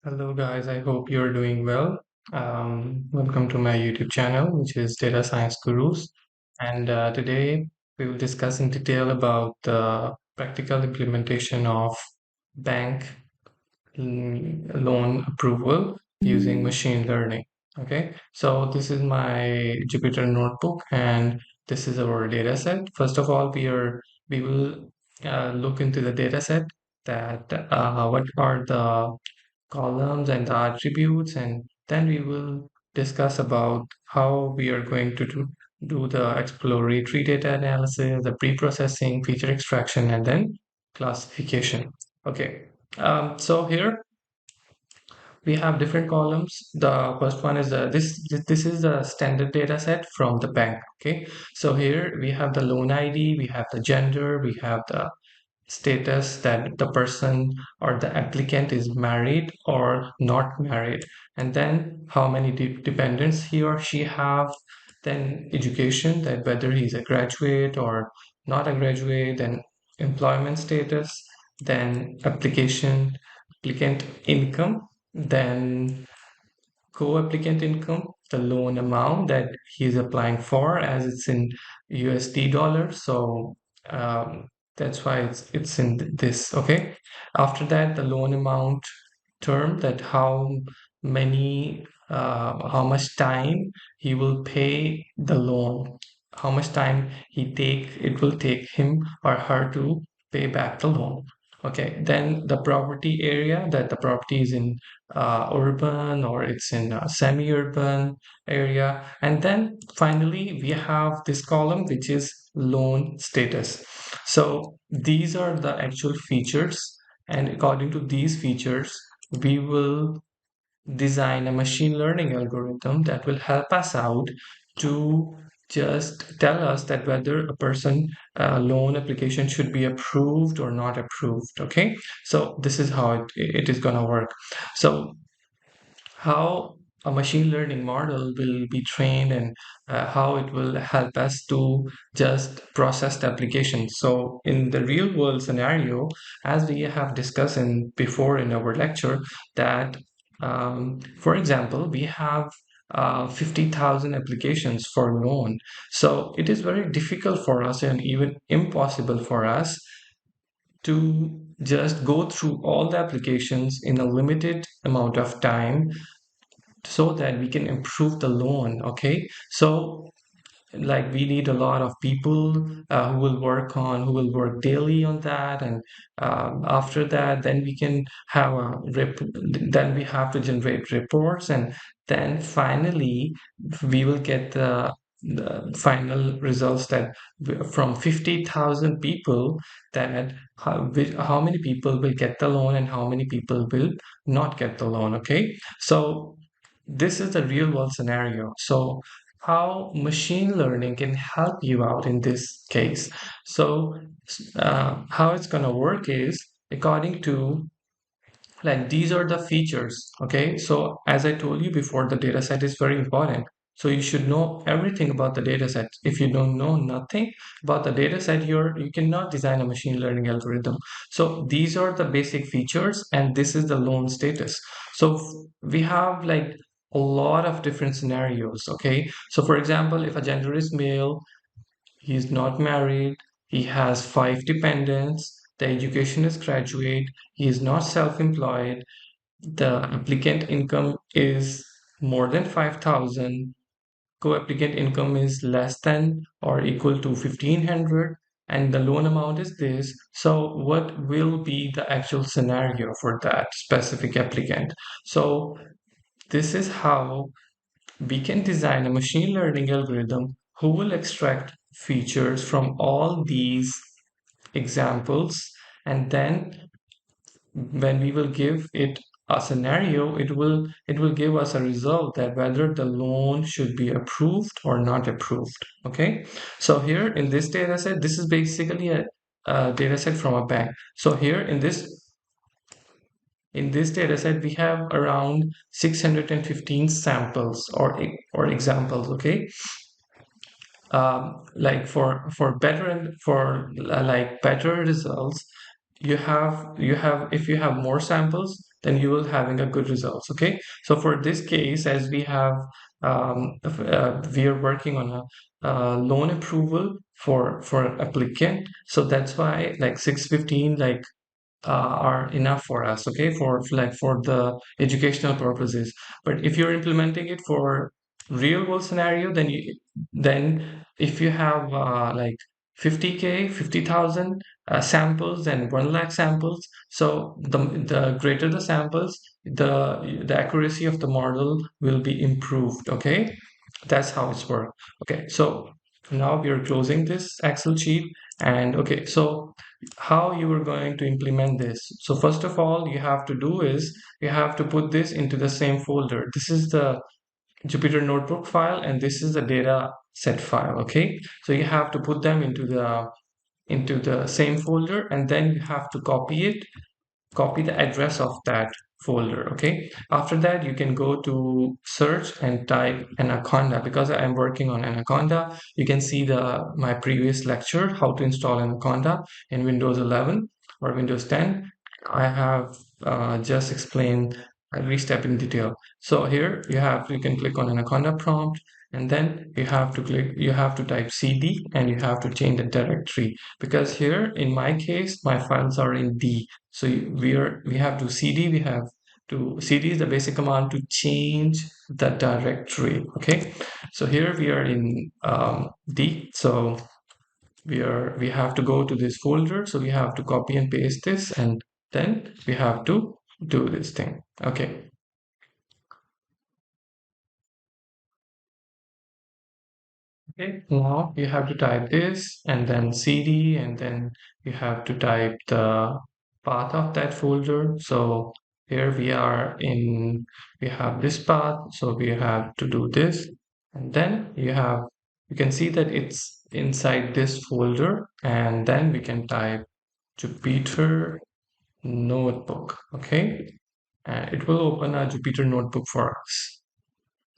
Hello, guys. I hope you're doing well. Welcome to my YouTube channel, which is Data Science Gurus. And today we will discuss in detail about the practical implementation of bank loan approval using machine learning. Okay, so this is my Jupyter notebook, and this is our data set. First of all, we will look into the data set that what are the columns and the attributes, and then we will discuss about how we are going to do the exploratory data analysis, the pre-processing, feature extraction, and then classification. Okay, so here we have different columns. The first one is this is the standard data set from the bank. Okay, so here we have the loan ID, we have the gender, we have the status that the person or the applicant is married or not married, and then how many dependents he or she have, then education, that whether he's a graduate or not a graduate, then employment status, then applicant income, then co-applicant income, the loan amount that he is applying for, as it's in USD dollars. So that's why it's in this. Okay. After that, the loan amount term, that how much time he will pay the loan, how much time it will take him or her to pay back the loan. Okay, then the property area, that the property is in urban or it's in a semi-urban area. And then finally, we have this column, which is loan status. So these are the actual features. And according to these features, we will design a machine learning algorithm that will help us out to just tell us that whether a person loan application should be approved or not approved. Okay, so this is how it is going to work. So how a machine learning model will be trained, and how it will help us to just process the application. So in the real world scenario, as we have discussed in before in our lecture, that for example, we have 50,000 applications for loan. So it is very difficult for us and even impossible for us to just go through all the applications in a limited amount of time so that we can improve the loan. Okay, so like we need a lot of people who will work daily on that, and after that, then we can have then we have to generate reports, and then finally we will get the final results that from 50,000 people, that how many people will get the loan and how many people will not get the loan. Okay, so this is the real world scenario. So how machine learning can help you out in this case. So how it's going to work is according to, like, these are the features. Okay, so as I told you before, the data set is very important. So you should know everything about the data set. If you don't know nothing about the data set, you cannot design a machine learning algorithm. So these are the basic features, and this is the loan status. So we have like a lot of different scenarios. Okay, so for example, if a gender is male, he is not married, he has five dependents, the education is graduate, he is not self-employed, the applicant income is more than 5,000, co-applicant income is less than or equal to 1,500, and the loan amount is this. So what will be the actual scenario for that specific applicant? So this is how we can design a machine learning algorithm who will extract features from all these examples, and then when we will give it a scenario, it will give us a result that whether the loan should be approved or not approved. Okay, so here in this data set, this is basically a data set from a bank. So here in this data set, we have around 615 samples or examples. Okay, like for better and for like better results, you have if you have more samples, then you will having a good results. Okay, so for this case, as we have we are working on a loan approval for applicant, so that's why like 615 like are enough for us, okay, for the educational purposes. But if you're implementing it for real world scenario, then if you have like 50K 50,000 samples and 1 lakh samples, so the greater the samples, the accuracy of the model will be improved. Okay, that's how it's work. Okay, so now we are closing this Excel sheet. And okay, so how you are going to implement this? So first of all, you have to do is you have to put this into the same folder. This is the Jupyter notebook file, and this is the data set file. Okay, so you have to put them into the same folder, and then you have to copy the address of that folder. Okay, after that you can go to search and type Anaconda. Because I'm working on Anaconda, you can see the my previous lecture how to install Anaconda in Windows 11 or Windows 10. I have just explained every step in detail. So here you can click on Anaconda prompt, and then you have to type cd, and you have to change the directory, because here in my case my files are in D. So we have to cd is the basic command to change the directory. Okay, so here we are in D. So we have to go to this folder. So we have to copy and paste this, and then we have to do this thing. Okay. Okay, now you have to type this and then cd, and then you have to type the path of that folder. So here we have this path, so we have to do this, and then you can see that it's inside this folder, and then we can type Jupyter notebook. Okay, and it will open a Jupyter notebook for us.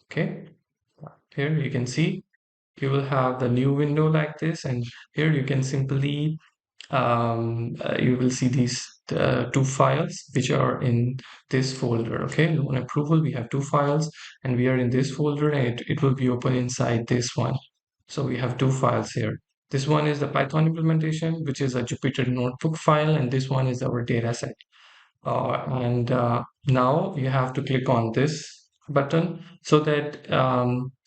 Okay, here you can see you will have the new window like this, and here you can simply you will see these two files which are in this folder. Okay, loan approval, we have two files, and we are in this folder, and it will be open inside this one. So we have two files here. This one is the Python implementation, which is a Jupyter notebook file, and this one is our data set. And now you have to click on this button so that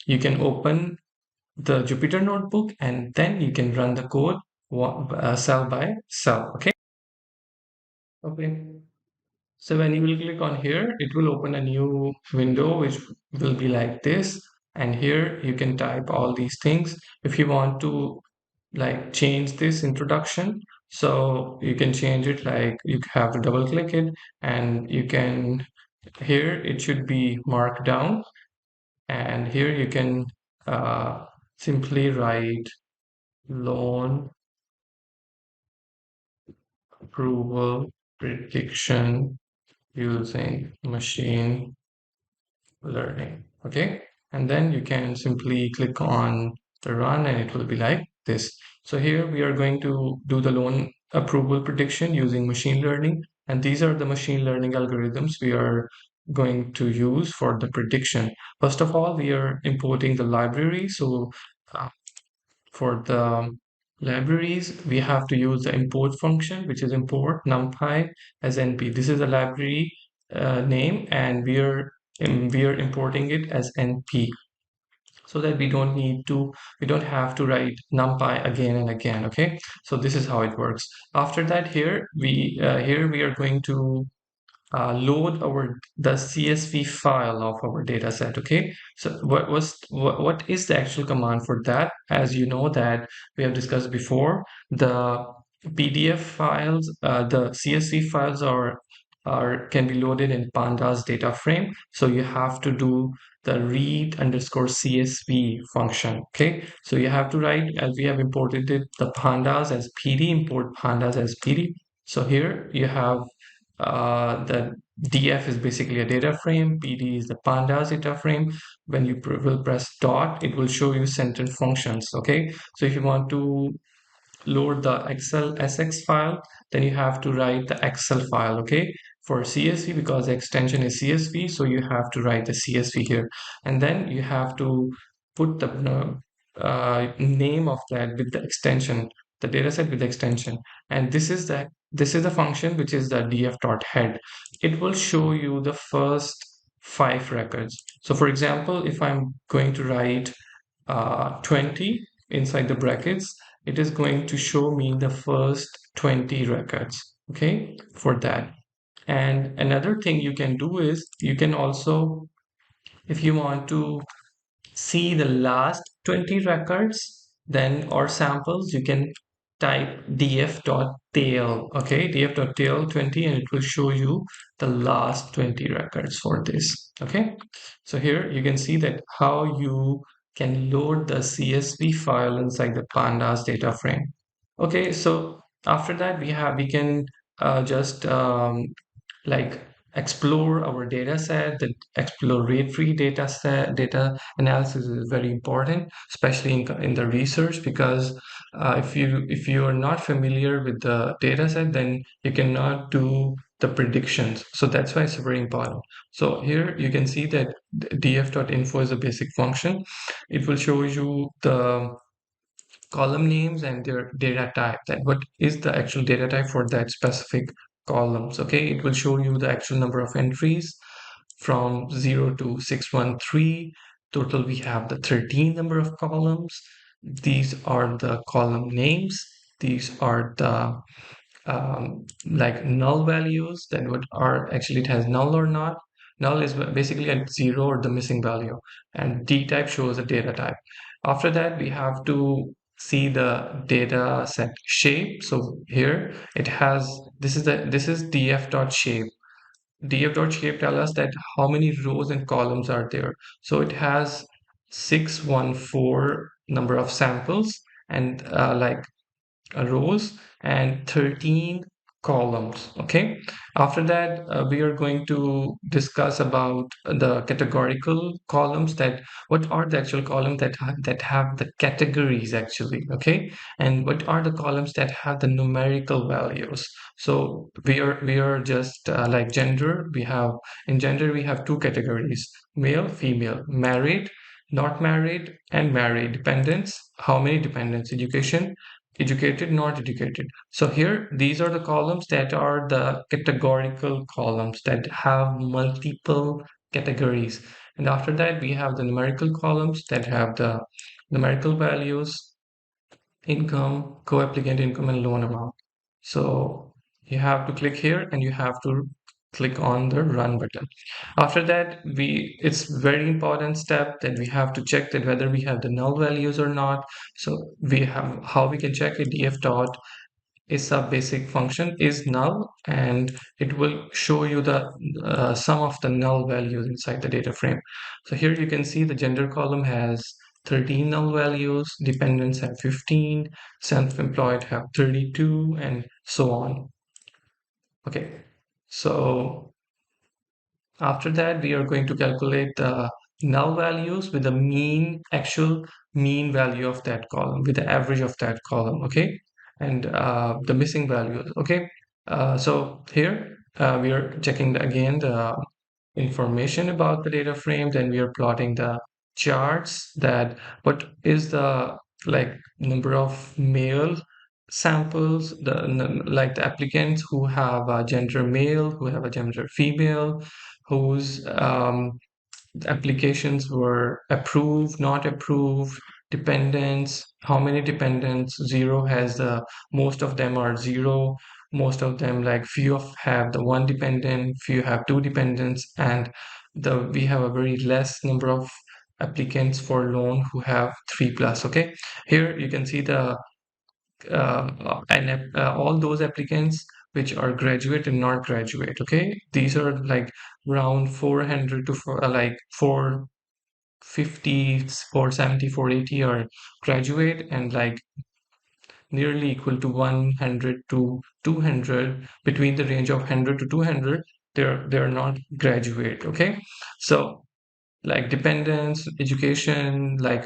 you can open the Jupyter notebook, and then you can run the code cell by cell. Okay. Okay. So when you will click on here, it will open a new window which will be like this. And here you can type all these things. If you want to like change this introduction, so you can change it, like you have to double click it, and you can, here it should be marked down, and here you can simply write loan approval prediction using machine learning. Okay, and then you can simply click on the run, and it will be like this. So here we are going to do the loan approval prediction using machine learning, and these are the machine learning algorithms we are going to use for the prediction. First of all, we are importing the library. So uh, for the libraries, we have to use the import function, which is import numpy as np. This is a library name, and we are importing it as np, so that we don't have to write numpy again and again. Okay, so this is how it works. After that, here we are going to load the CSV file of our data set. Okay, so what is the actual command for that? As you know that we have discussed before, the PDF files, the CSV files are can be loaded in pandas data frame. So you have to do the read underscore CSV function. Okay, so you have to write, as we have imported it, the pandas as PD, import pandas as PD. So here you have the DF is basically a data frame, PD is the pandas data frame. When you will press dot, it will show you centered functions. Okay, so if you want to load the Excel SX file, then you have to write the Excel file. Okay, for CSV, because the extension is CSV, so you have to write the CSV here, and then you have to put the name of that with the extension, the dataset with the extension, and this is the function which is the df.head. It will show you the first 5 records. So for example, if I'm going to write 20 inside the brackets, it is going to show me the first 20 records, okay, for that. And another thing you can do is you can also, if you want to see the last 20 records then or samples, you can type df.tail, okay, df.tail 20, and it will show you the last 20 records for this. Okay, so here you can see that how you can load the CSV file inside the pandas data frame. Okay, so after that we can just like explore our data set. The exploratory data set data analysis is very important, especially in the research, because if you are not familiar with the data set, then you cannot do the predictions. So that's why it's very important. So here you can see that df.info is a basic function. It will show you the column names and their data type, that what is the actual data type for that specific columns. Okay, it will show you the actual number of entries from 0 to 613. Total we have the 13 number of columns. These are the column names. These are the like null values, then what are actually, it has null or not. Null is basically a 0 or the missing value, and d type shows the data type. After that we have to see the data set shape. So here it has, this is df.shape. df.shape tell us that how many rows and columns are there. So it has 614 number of samples, and like rows, and 13 columns. Okay, after that we are going to discuss about the categorical columns, that what are the actual columns that have the categories actually. Okay, and what are the columns that have the numerical values. So we are just like gender. We have, in gender we have 2 categories: male, female, married, not married, and married. Dependents, how many dependents. Education, educated, not educated. So here these are the columns that are the categorical columns that have multiple categories. And after that we have the numerical columns that have the numerical values: income, co-applicant income, and loan amount. So you have to click here and you have to click on the run button. After that, it's very important step that we have to check that whether we have the null values or not. So we have, how we can check it: df dot is a basic function is null, and it will show you the sum of the null values inside the data frame. So here you can see the gender column has 13 null values, dependents have 15, self-employed have 32, and so on. Okay, so after that, we are going to calculate the null values with the actual mean value of that column, with the average of that column, okay? And the missing values, okay? So here we are checking again the information about the data frame. Then we are plotting the charts, that what is the like number of male samples, like the applicants who have a gender male, who have a gender female, whose applications were approved, not approved, dependents, how many dependents. Zero has the, most of them are zero, most of them, like few of have the 1 dependent, few have 2 dependents, and we have a very less number of applicants for loan who have 3 plus. Okay, here you can see the and all those applicants which are graduate and not graduate. Okay, these are like around 400 to like 450, 470, 480 are graduate, and like nearly equal to 100 to 200, between the range of 100 to 200, they're not graduate. Okay, so like dependence, education, like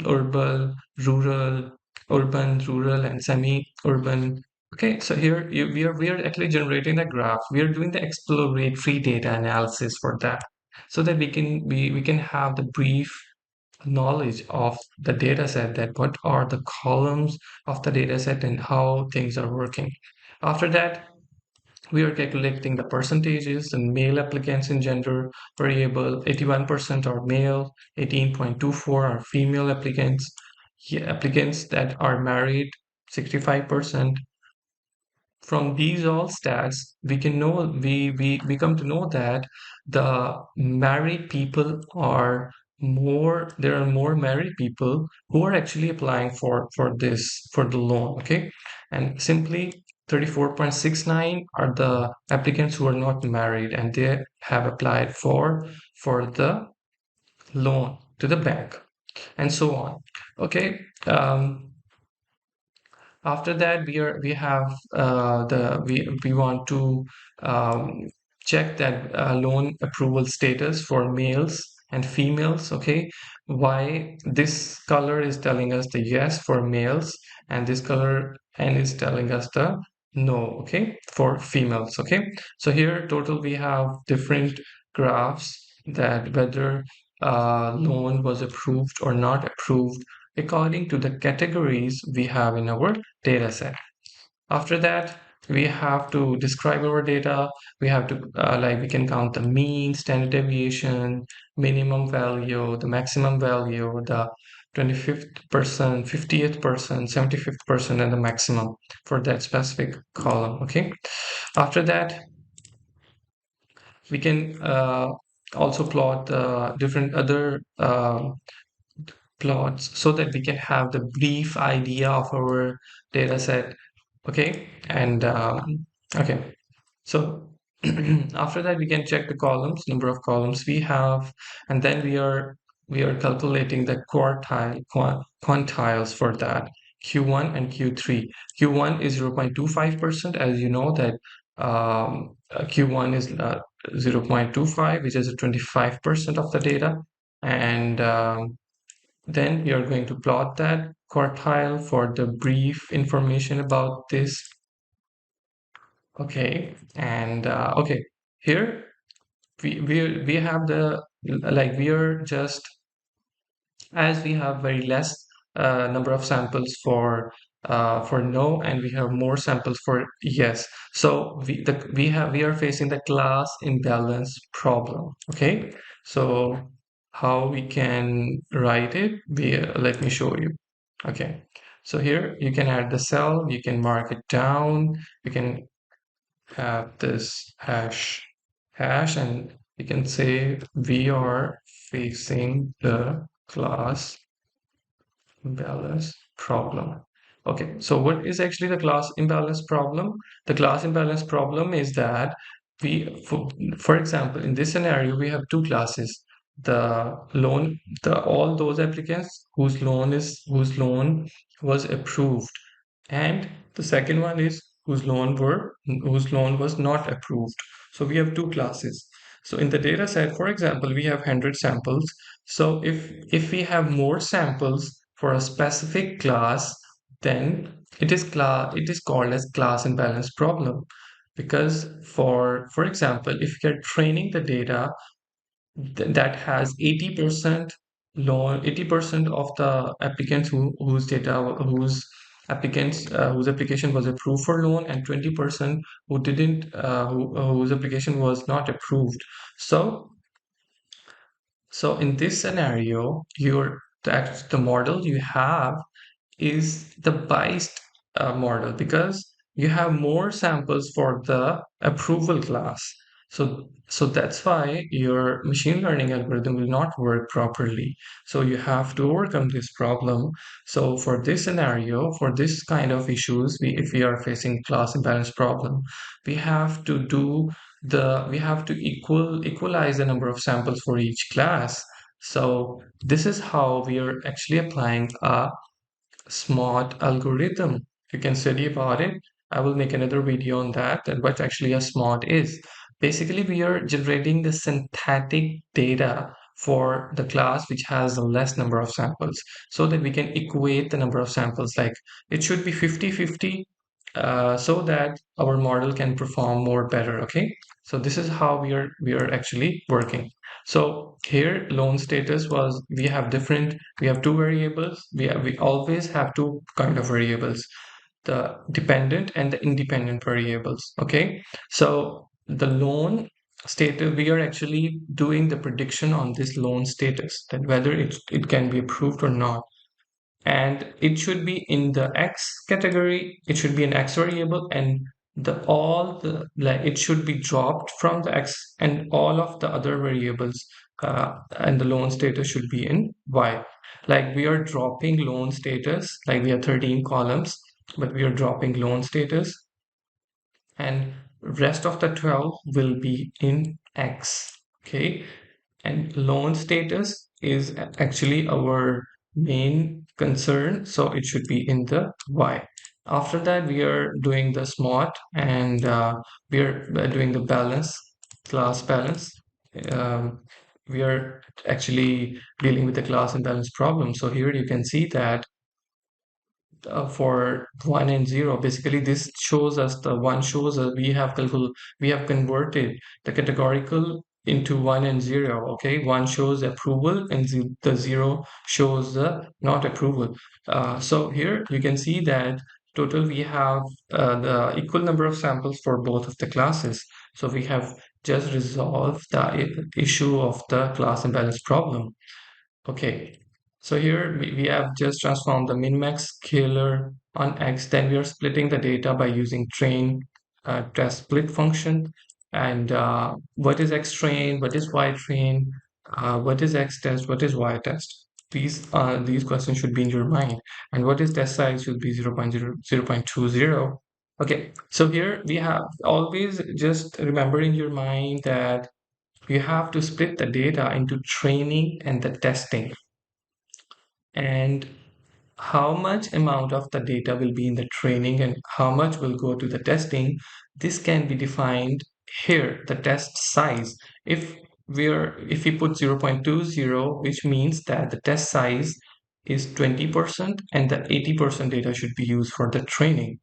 urban, rural, urban, rural, and semi-urban Okay, so here we are actually generating the graph. We are doing the exploratory data analysis for that, so that we can have the brief knowledge of the data set, that what are the columns of the data set and how things are working. After that, we are calculating the percentages and male applicants in gender variable. 81% are male, 18.24 are female applicants. Yeah, applicants that are married, 65%. From these all stats, we can know we come to know that the married people are more, there are more married people who are actually applying for the loan. Okay, and simply 34.69 are the applicants who are not married and they have applied for the loan to the bank, and so on. Okay. After that, we have the we want to um, check that loan approval status for males and females. Okay, why this color is telling us the yes for males, and this color and is telling us the no, okay, for females. Okay, so here total we have different graphs that whether loan was approved or not approved according to the categories we have in our data set. After that, we have to describe our data. We have to like we can count the mean, standard deviation, minimum value, the maximum value, the 25th person, 50th person, 75th person, and the maximum for that specific column. Okay. After that, we can also plot different other plots so that we can have the brief idea of our data set. Okay, and okay, so after that we can check the columns, number of columns we have, and then we are calculating the quantiles for that, q1 and q3. Q1 is 0.25%, as you know that q1 is 0.25, which is 25% of the data, and then you're going to plot that quartile for the brief information about this. Okay, and okay, here we have the, like we are just, as we have very less number of samples for no, and we have more samples for yes. So we are facing the class imbalance problem. Okay, so how we can write it? Let me show you. Okay, so here you can add the cell, you can mark it down, you can have this hash, and you can say we are facing the class imbalance problem. Okay, so what is actually the class imbalance problem? The class imbalance problem is that for example, in this scenario, we have two classes. The loan, all those applicants whose loan was approved, and the second one is whose loan was not approved. So we have two classes. So in the data set, for example, we have 100 samples. So if we have more samples for a specific class, then it is called as class imbalance problem. Because for example, if you're training the data that has 80% loan, 80% of the applicants whose data, whose applicants whose application was approved for loan, and 20% who didn't, whose application was not approved. So in this scenario, the model you have is the biased model, because you have more samples for the approval class. So that's why your machine learning algorithm will not work properly. So you have to overcome this problem. So for this scenario, for this kind of issues, if we are facing class imbalance problem, we have to do we have to equalize the number of samples for each class. So this is how we are actually applying a smart algorithm. You can study about it. I will make another video on that and what actually a smart is. Basically, we are generating the synthetic data for the class which has a less number of samples, so that we can equate the number of samples. Like it should be 50-50 so that our model can perform more better. Okay, so this is how we are actually working. So here loan status was, we have two variables. We always have two kind of variables, the dependent and the independent variables. Okay, so the loan status, we are actually doing the prediction on this loan status, that whether it can be approved or not, and it should be in the x category. It should be an x variable, and the all the like it should be dropped from the x, and all of the other variables and the loan status should be in y. Like we are dropping loan status, like we have 13 columns, but we are dropping loan status, and rest of the 12 will be in x. Okay, and loan status is actually our main concern, so it should be in the y. After that, we are doing the smart, and we are doing the balance, class balance. um, we are actually dealing with the class imbalance problem. So here you can see that for 1 and 0, basically this shows us, the 1 shows us we have converted the categorical into 1 and 0. Okay, 1 shows approval, and the 0 shows the not approval. So here you can see that total we have the equal number of samples for both of the classes. So we have just resolved the issue of the class imbalance problem. Okay, so here we have just transformed the min-max scalar on X. Then we are splitting the data by using train test split function. And what is X train? What is Y train? What is X test? What is Y test? These questions should be in your mind. And what is test size should be 0.20. Okay, so here we have, always just remember in your mind that you have to split the data into training and the testing, and how much amount of the data will be in the training and how much will go to the testing. This can be defined here, the test size. If we put 0.20, which means that the test size is 20% and the 80% data should be used for the training.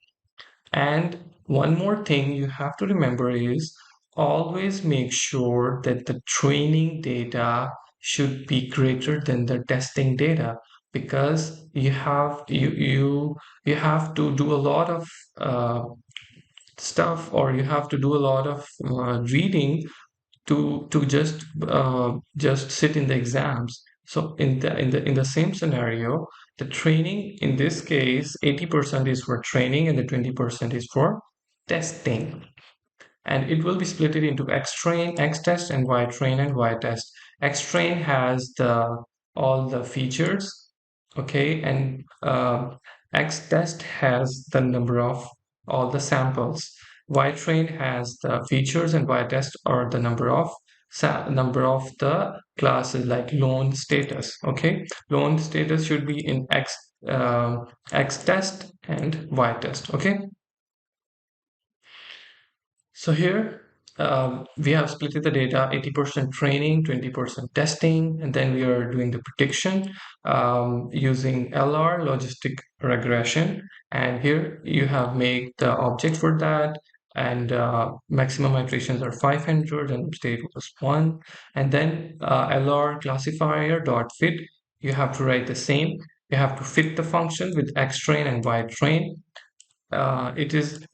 And one more thing you have to remember is, always make sure that the training data should be greater than the testing data, because you have to do a lot of uh, stuff, or you have to do a lot of reading to just sit in the exams. So in the same scenario, the training in this case, 80% is for training and the 20% is for testing. And it will be split it into X train, X test, and Y train and Y test. X train has the all the features, okay, and X test has the number of all the samples. Y train has the features, and Y test are the number of the classes, like loan status. Okay, loan status should be in X test and Y test. Okay. So here we have split the data, 80% training, 20% testing, and then we are doing the prediction using LR, logistic regression. And here you have made the object for that, and maximum iterations are 500 and state was 1. And then LR classifier dot fit, you have to write the same. You have to fit the function with X train and Y train. It is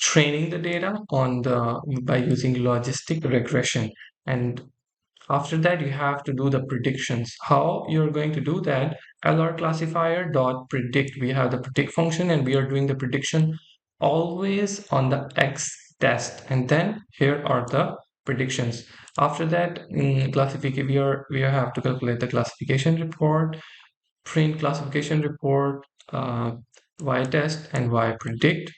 training the data on the by using logistic regression, and after that you have to do the predictions. How you're going to do that? LR classifier dot predict, we have the predict function, and we are doing the prediction always on the X test, and then here are the predictions. After that, classification, we have to calculate the classification report, print classification report, y test and y predict,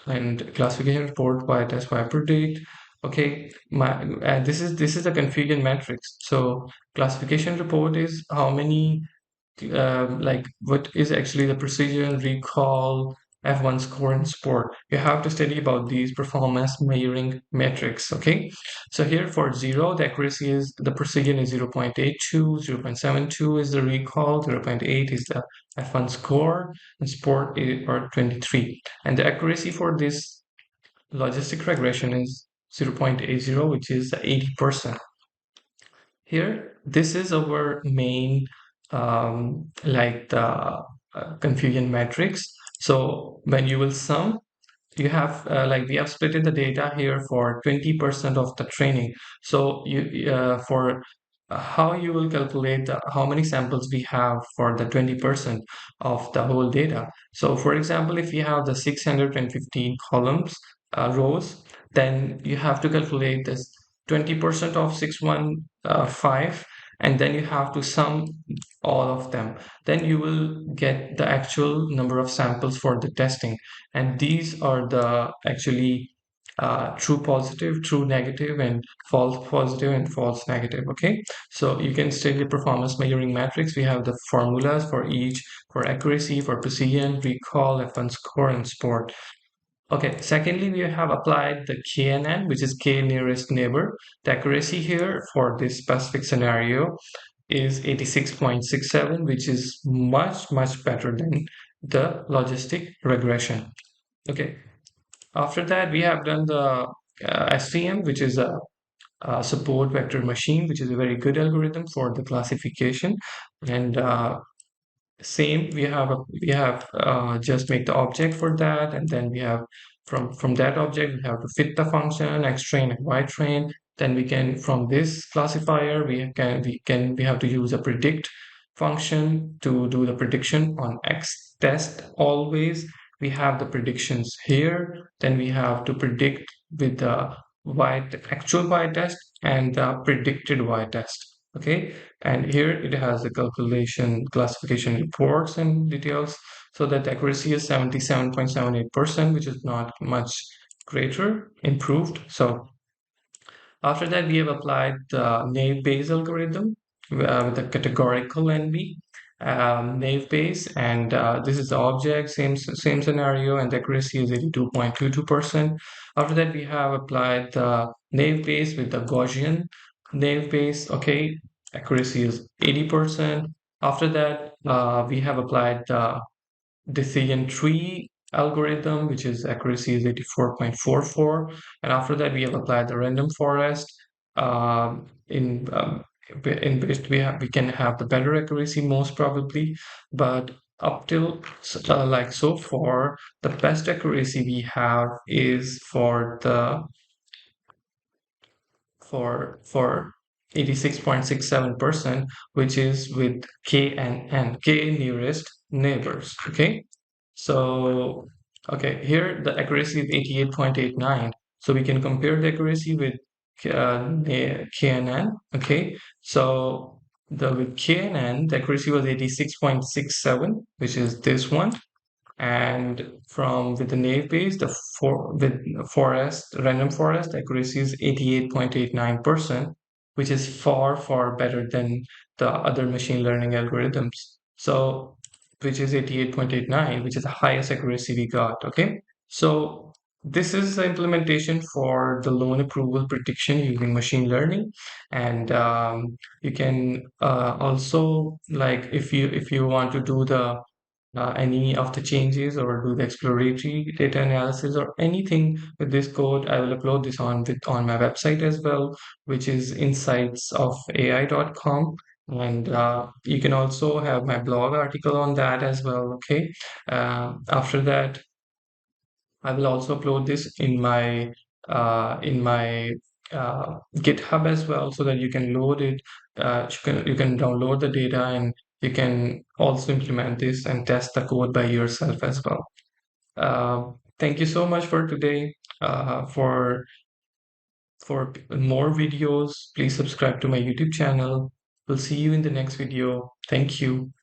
and classification report, y test, y predict. Okay, this is a confusion matrix. So classification report is how many like what is actually the precision, recall, F1 score in sport. You have to study about these performance measuring metrics. Okay, so here for 0, the accuracy is the precision is 0.82, 0.72 is the recall, 0.8 is the F1 score, and sport is, or 23. And the accuracy for this logistic regression is 0.80, which is 80%. Here, this is our main like the confusion matrix. So when you will sum, you have like we have splitted the data here for 20% of the training. So you for how you will calculate how many samples we have for the 20% of the whole data. So for example, if you have the 615 columns rows, then you have to calculate this 20% of 615, and then you have to sum all of them. Then you will get the actual number of samples for the testing, and these are the actually true positive, true negative, and false positive and false negative. Okay, so you can study the performance measuring matrix. We have the formulas for each, for accuracy, for precision, recall, F1 score, and sport. Okay, secondly, we have applied the KNN, which is K nearest neighbor. The accuracy here for this specific scenario is 86.67, which is much, much better than the logistic regression. Okay, after that, we have done the SVM, which is a support vector machine, which is a very good algorithm for the classification. And same, we have just make the object for that, and then we have from that object we have to fit the function x train and y train. Then we can, from this classifier, we have to use a predict function to do the prediction on x test. Always we have the predictions here, then we have to predict with the actual y test and the predicted y test. Okay, and here it has the calculation classification reports and details, so that the accuracy is 77.78%, which is not much greater improved. So after that, we have applied the naive Bayes algorithm with the categorical NB naive Bayes, and this is the object, same scenario, and the accuracy is 82.22%. After that, we have applied the naive Bayes with the Gaussian naive Bayes. Okay, accuracy is 80%. After that, we have applied the decision tree algorithm, which is accuracy is 84.44. And after that, we have applied the random forest in which we can have the better accuracy most probably. But up till like so far, the best accuracy we have is for 86.67%, which is with K nearest neighbors. Okay, so okay, here the accuracy is 88.89. So we can compare the accuracy with KNN. Okay, so the with KNN the accuracy was 86.67, which is this one. And from with the naive Bayes, with forest random forest accuracy is 88.89%, which is far better than the other machine learning algorithms. So which is 88.89, which is the highest accuracy we got. Okay, so this is the implementation for the loan approval prediction using machine learning. And you can also, like, if you want to do the any of the changes or do the exploratory data analysis or anything with this code, I will upload this on my website as well, which is insightsofai.com. And you can also have my blog article on that as well. Okay, after that, I will also upload this in my GitHub as well, so that you can load it. You can download the data, and you can also implement this and test the code by yourself as well. Thank you so much for today. For more videos, please subscribe to my YouTube channel. We'll see you in the next video. Thank you.